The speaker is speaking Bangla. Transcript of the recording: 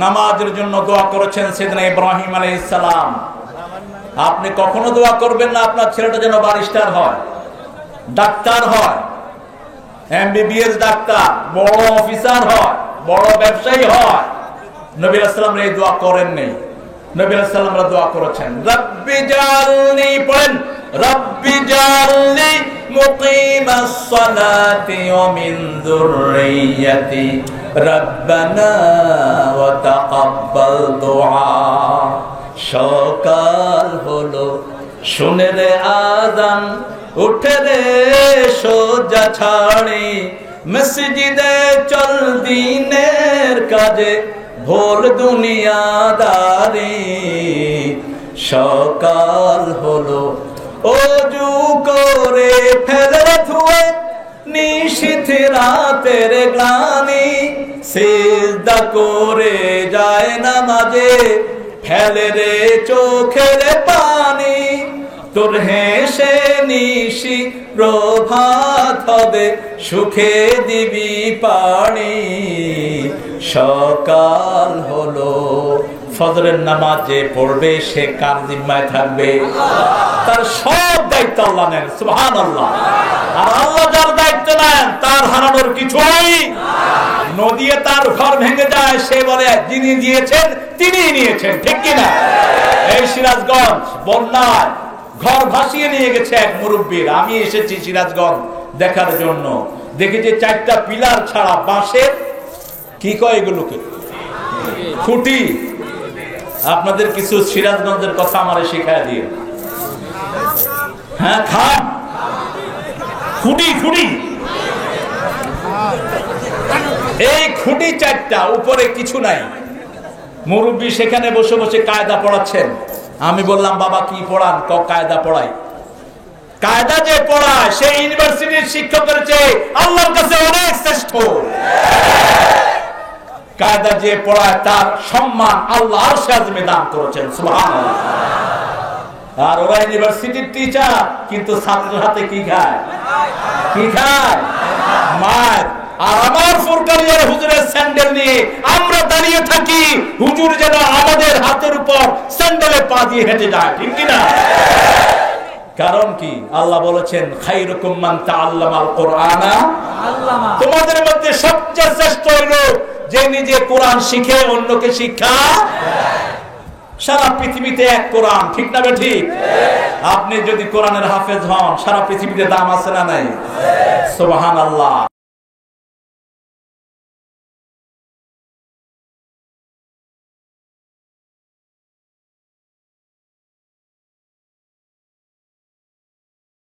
নামাজের জন্য দোয়া করেছেন সাইয়েদনা ইব্রাহিম আলাইহিস সালাম। আপনি কখনো দোয়া করবেন না আপনার ছেলেটা যেন ব্যারিস্টার হয়, ডাক্তার হয়, এমবিবিএস ডাক্তার, বড় অফিসার হয়, বড় ব্যবসায়ী হয়। নবী আলাইহিস সালাম এই দোয়া করেন নাই। নবী আলাইহিস সালাম দোয়া করেছেন রব্বি জাআলনি, পড়েন রব্বি জাআলনি মুকিমাস সালাতি ওয়া মিন যুররিয়্যাতি রব্বানা ওয়া তাকাব্বাল দুআ। সকাল হলো, শুনে রে আযান, উঠে রে সোজা ছাড়ি, মসজিদে চল দিনের কাজে, ভোর দুনিয়াদারি। সকাল হলো, ওযু করে ফেলে ধুয়ে, নিশীথ রাতের গ্লানি, সিজদা করে যায় নামাজে, ফেলে রে চোখের পানি। তোর হেসে নিশি প্রভাত হবে, সুখে দিবি পানি। সকাল হলো, ফজরের নামাজে পড়বে, সে কার জিম্মায় থাকবে? তার সব দায়িত্ব আল্লাহ নেন, সুবহানাল্লাহ। আর আল্লাহ যার দায়িত্ব নেন তার হারানোর কিছুই। নদীয়ে তার ঘর ভেঙে যায়, সে বলে যিনি দিয়েছেন তিনি নিয়েছেন, ঠিক কিনা? এই সিরাজগঞ্জ বন্যায় ঘর ভাসিয়ে নিয়ে গেছে এক মুরব্বীর। আমি এসেছি সিরাজগঞ্জ দেখার জন্য। দেখেছি 4টা পিলার ছাড়া বাঁশের, কি কয় এগুলোকে, খুঁটি। আপনাদের কিছু সিরাজগঞ্জের কথা আমারে শিখায় দিয়ে। হ্যাঁ, খান খুঁটি, খুঁটি। এই খুঁটি 4টা, উপরে কিছু নাই। মুরব্বী সেখানে বসে বসে কায়দা পড়াচ্ছেন। আমি বললাম বাবা কি পড়ান? কায়দা পড়াই। কায়দা যে পড়ায় সে ইউনিভার্সিটির শিক্ষকের চেয়ে আল্লাহর কাছে অনেক শ্রেষ্ঠ। কায়দা যে পড়ায় তার সম্মান আল্লাহ আরশে আযমে দান করেছেন, সুবহানাল্লাহ। আর ওরা ইউনিভার্সিটির টিচার, কিন্তু ছাত্রের হাতে কি খায়? কি খায়? মার। আর আমার ফুরকানিয়ার হুজুরের স্যান্ডেল নিয়ে আমরা দাঁড়িয়ে থাকি, হুজুর যেন আমাদের হাতের উপর স্যান্ডেলে পা দিয়ে হেঁটে যায়, ঠিক কিনা? কারণ কি? আল্লাহ বলেছেন খায়রুকুম মান তাআল্লামাল কুরআনা, তোমাদের মধ্যে সবচেয়ে শ্রেষ্ঠ হলো যে নিজে কোরআন শিখে অন্যকে শিক্ষা দেয়। সারা পৃথিবীতে এক কোরআন, ঠিক না ঠিক? আপনি যদি কোরআনের হাফেজ হন, সারা পৃথিবীতে দাম আছে না নাই? সুবহানাল্লাহ।